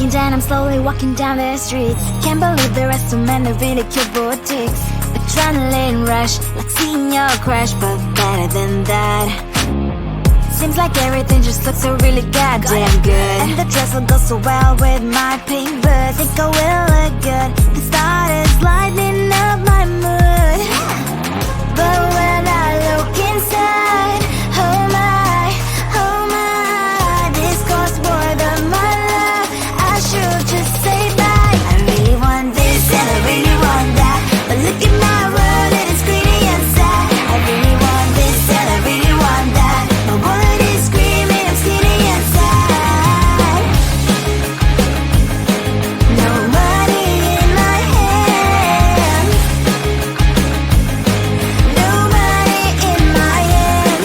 Looking down, I'm slowly walking down the streets. Can't believe there are so many really cute boutiques. Adrenaline rush, like seeing your crush, but better than that. Seems like everything just looks so really goddamn good. And the dress will go so well with my pink boots. Think I will look good. The start is lighting up my mood. But when I look inside, oh my, this costs more than my love. I should just say bye. I really want this and I really want that, but look at my world, it is greedy and sad. I really want this and I really want that. My wallet is screaming, I'm skinny and sad. No money in my hand. No money in my hand.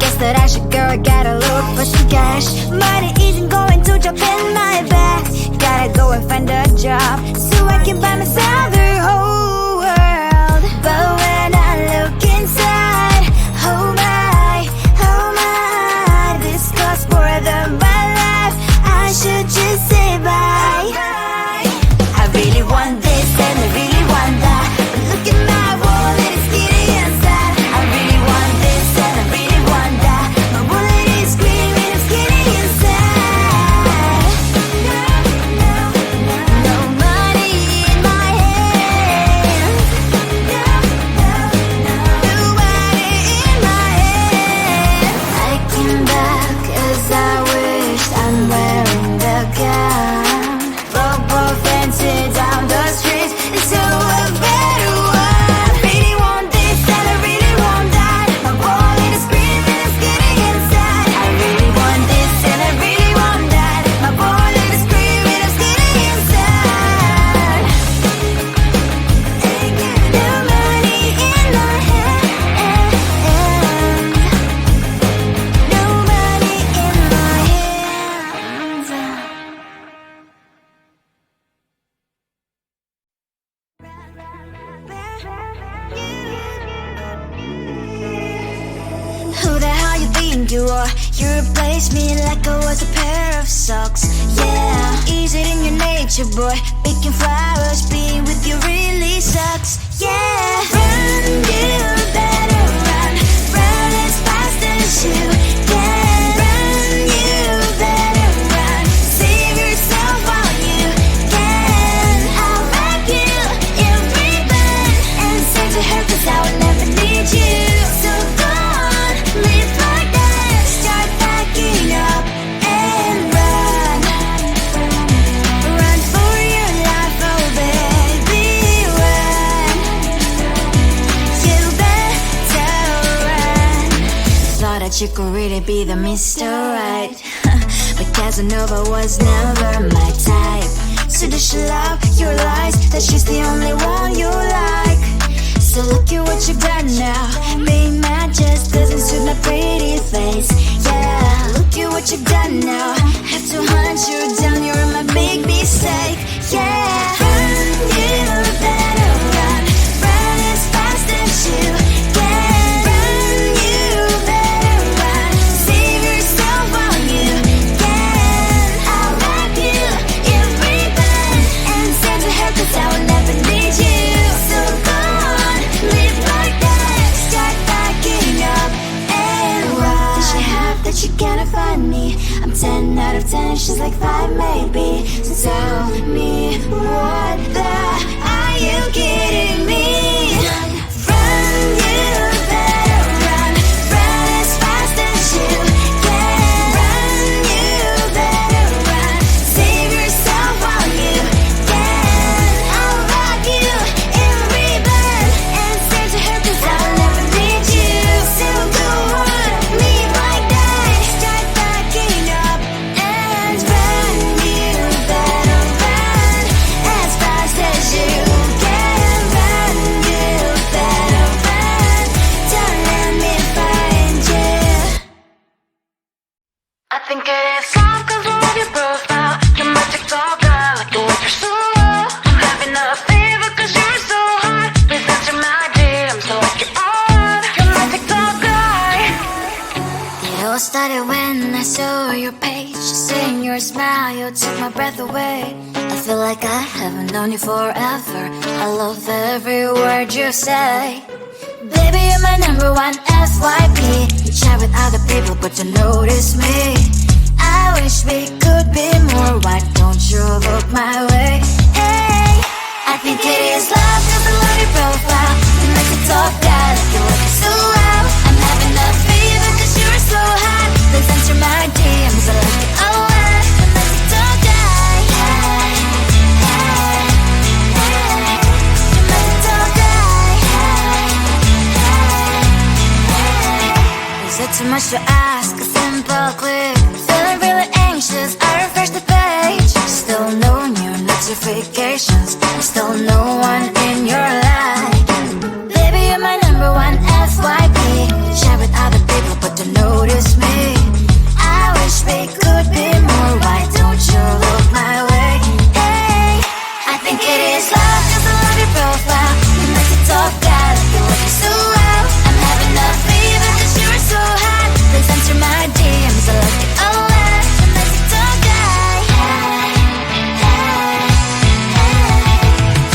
Guess that I should go, I gotta look for some cash. Money isn't going to jump in my bag. Gotta go and find a job so I can buy myself the whole world. But when I look inside, oh my, this costs more than my life. I should just say bye. I really want this and I really want that, but look at my wallet, it's skinny and sad. I really want this and I really want that. My wallet is screaming, I'm skinny and sad. No money in my hand. No money in my hand. I came back 'cause I wished I'm wearing the gown. Robo fencing down the streets into a better one. Really want this and I really want that. My wallet is screaming, I'm skinny inside. I really want this and I really want that. My wallet is screaming, I'm skinny inside. No money in my hand. No money in my hands. Who the hell you think you are? You replaced me like I was a pair of socks. Yeah, is it in your nature, boy? Picking flowers, being with you really sucks. Yeah, run, you better run. Run as fast as you can. Run, you better run. Save yourself while you can. I'll wrap you in ribbon and send to her 'cause I will never need you. So go on, live like that. Start packing up and run. Run for your life, oh baby, run. You better run. Thought that you could really be the Mr. Right, but Casanova was never my type. So does she love your lies, that she's the only one you like? So look at what you've done now. Being mad just doesn't suit my pretty face. Yeah, look at what you've done now. Have to hunt you down, you're my big mistake. Yeah, run, you better run. Run as fast as you can. Run, you better run. Save yourself while you can. I'll wrap you in ribbon and send to her 'cause I will never need you. So go on, live like that. Start packing up and run. What does she have that you cannot find me? I'm 10 out of 10, she's like 5 maybe. So tell me, what the, are you kidding me? Run, you better run. Run as fast as you can. Run, you better run. Save yourself while you can. I'll wrap you in ribbon and send to her 'cause I'll never need you. So go on, live like that. Start packing up and run. You better run. started when I saw your page. Seeing your smile, you took my breath away. I feel like I haven't known you forever. I love every word you say. Baby, you're my number one FYP. You chat with other people, but you notice me. I wish we could be more. Why don't you look my way? Hey, I think it is love, cause I love your profile. You make it talk bad, like you look so well. I'm having a fever cause you're so hot. Please answer my DMs, I like it a lot. You make it talk bad. You make it talk bad. Is it too much to ask? A simple click. Feeling really anxious, I refresh the page. Still no new notifications. Still no one in your life. Baby, you're my number one FYP. Share with other people, but don't notice me. I wish we could be more. Why don't you look my way? Hey, I think it is love, cause I love your profile. You make it talk bad, like you look so well. I'm having a fever cause you're so hot. Please answer my DMs, I like it a lot. You make it talk bad.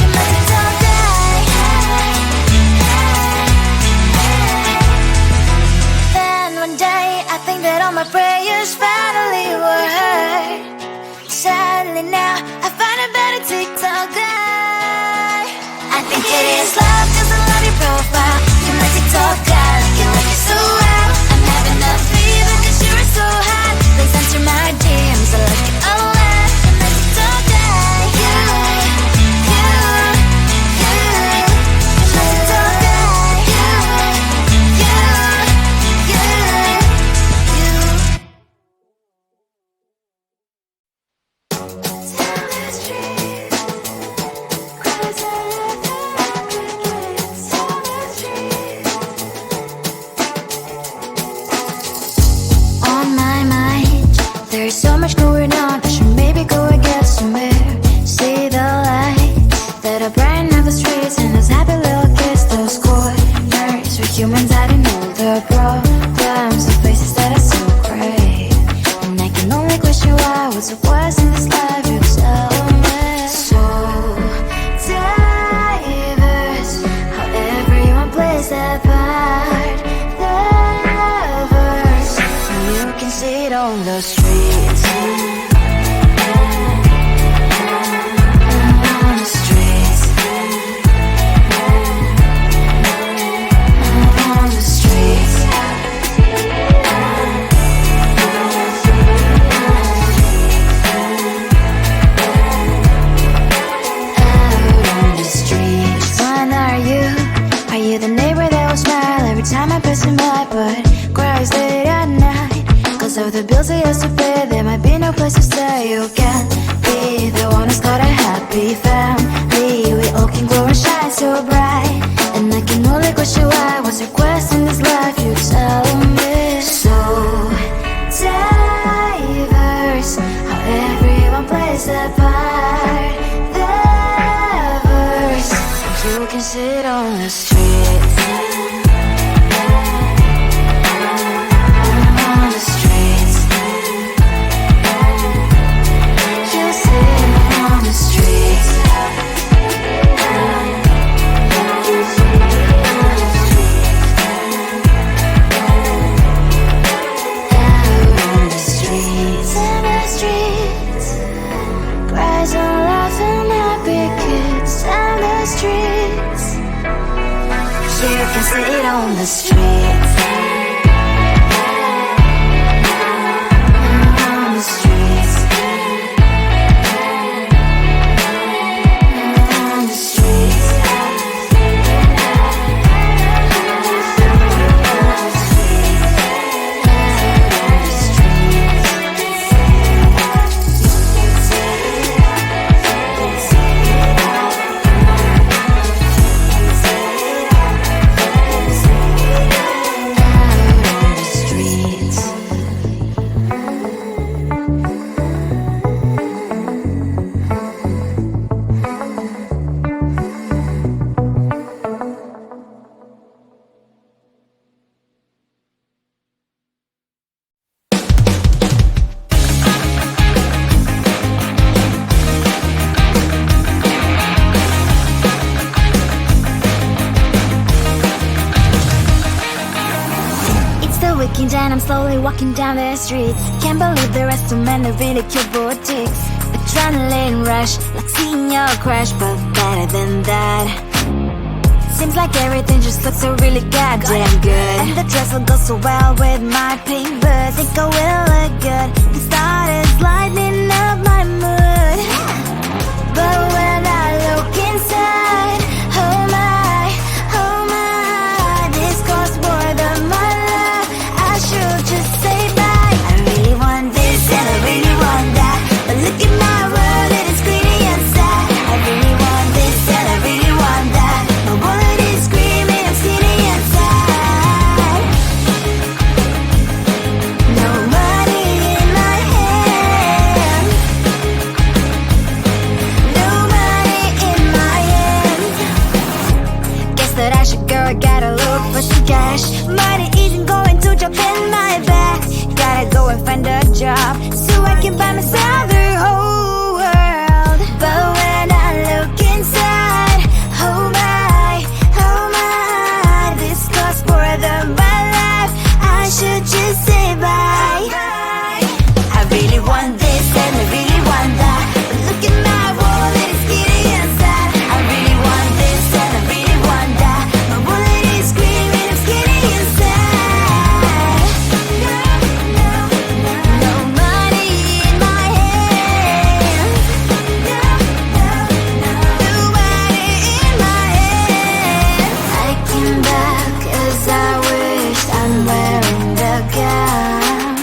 You make it talk bad. Then one day I think that all my prayers finally were heard. Sadly now I find a better TikTok guy. I think it is love cause I love your profile. You make TikTok guy like you look so well. I'm having a fever cause you're so hot. Please answer my DMs, I like it a lot. You make TikTok guy. You make TikTok guy. On my mind, there's so much going on. I should maybe go and get somewhere. See the lights that are brighten up the streets, and those happy little kids, those corners where humans hiding all the problems, the faces that are so great. And I can only question why, what's the worst in this life, you tell me. So diverse, how everyone plays their part. Lovers, you can see it on the streets. On the streets. On the streets. Out on the streets. When are you? Are you the neighbor that will smile every time I pass him by, but cries late at night? Cause of the bills he has to pay, there might be no place to stay. You can be the one who's got a happy family. We all can glow and shine so bright. And I can only question why, what's your quest in this life, you tell me. So diverse, how everyone plays their part. Lovers, you can sit on the streets. On the streets. You sit on the streets. Out on the streets. In the streets. Cries and laughing happy kids. In the streets. You can sit on the streets. On the streets. On the streets. weekend and I'm slowly walking down the streets. Can't believe the rest of men are really cute boutiques. Adrenaline rush, like seeing your crush, but better than that. Seems like everything just looks so really goddamn good. And the dress will go so well with my pink boots. Think I will look good. The start is lighting up my mood. But when I look inside, oh my, this costs more than my love. I should just say bye. I really want this and I really want that, but look at my world, it is pretty and sad. I really want this and I really want that. My wallet is screaming, I'm sitting inside. No money in my hand. No money in my hand. Guess that I should go, I gotta look for some cash. Money isn't going to jump in my bag. Gotta go and find a job so I can buy myself the whole world. But when I look inside, oh my, this costs more than my life. I should just say bye. I really want this and I really want that, but look at my wallet, it's getting inside. I really want this and I really want that. My wallet is screaming, I'm getting inside. No money in my hand. No money in my hand. I came back 'cause I wished I'm wearing the gown.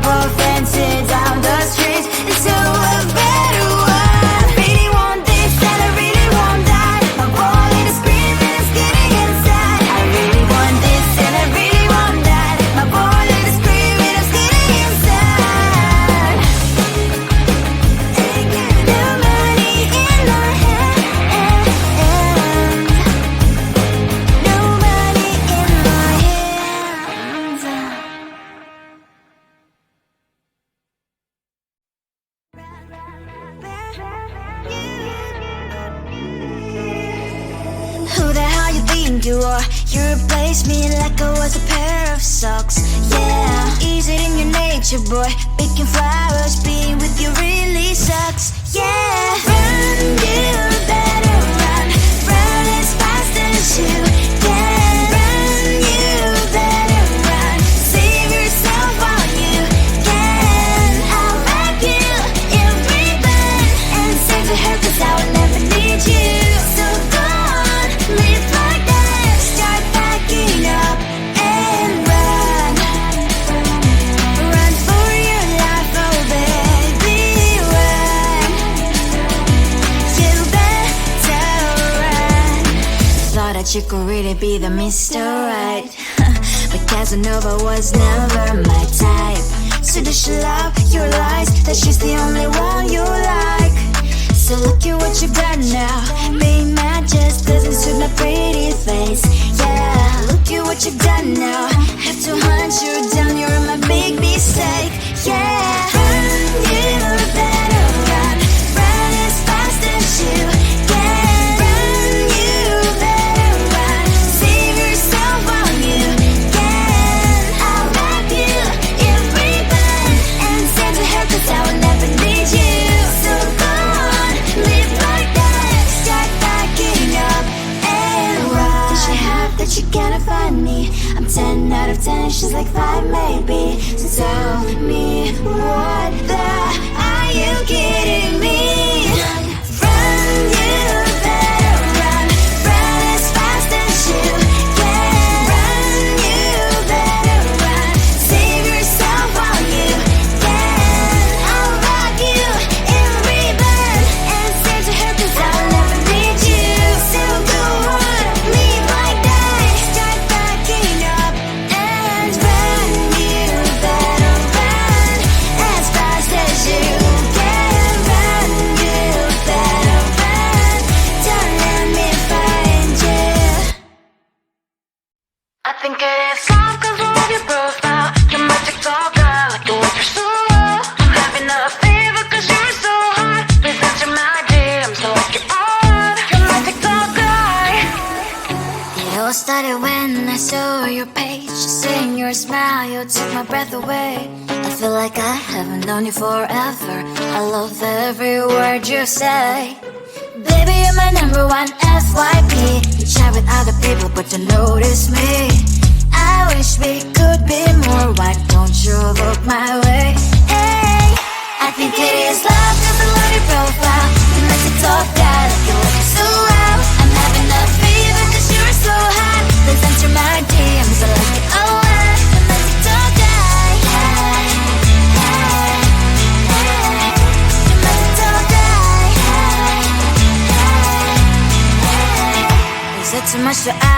Both dancing down the streets into a better one. I really want this and I really want that. My wallet is screaming, it's getting inside. I really want this and I really want that. My wallet is screaming, it's getting inside. No money in my hand. No money in my hands. Who the hell you think you are? You replaced me like I was a pair of socks. Yeah, is it in your nature, boy? Picking flowers, being with you really sucks. Yeah, run, you better run. Run as fast as you can. Run, you better run. Save yourself while you can. I'll back you in ribbon and send to her 'cause I will never need you. So go on, live like that. Start backing up and run. Run for your life, oh baby, run. You better run. Thought that you could really be the Mr. Right, but Casanova was never my type. So does she love your lies, that she's the only one you like? So look at what you've done now. Being mad just doesn't suit my pretty face. Yeah, look at what you've done now. Have to hunt you down, you're my big mistake. Yeah, run, you better run. Run as fast as you can. Run, you better run. Save yourself while you can. I'll wrap you in ribbon and send to her 'cause I will never need you. So go on, live like that. Start backing up and run. Does she have that she cannot find me? I'm 10 out of 10, she's like 5 maybe. So tell me, what the are you kidding me? Run, you better run. Run as fast as you can. Run, you better run. Save yourself while you can. I'll rock you in ribbon and send to her 'cause I will never need you. So go on, live like that. Start backing up and run. You better run as fast as you can. Run, you better run. Don't let me find you. I think it is all 'cause of your profile. You're my TikToker, like the way you're so low. I'm having a fever 'cause you're so hot. Please answer my DM so I can on. You're my TikToker. It all started when I saw your page, saying you're your smile, you took my breath away. I feel like I haven't known you forever. I love every word you say. Baby, you're my number one FYP. You chat with other people, but you notice me. I wish we could be more. Why don't you look my way? Hey, I think it is love, cause I love your profile. You make it talk guy like you're looking so well. I'm having a fever cause you're so hot. Please answer my DMs, I like it a lot. You make it talk guy. Hey, hey, hey. You make it talk guy. Hey, hey, hey. Is it too much to ask?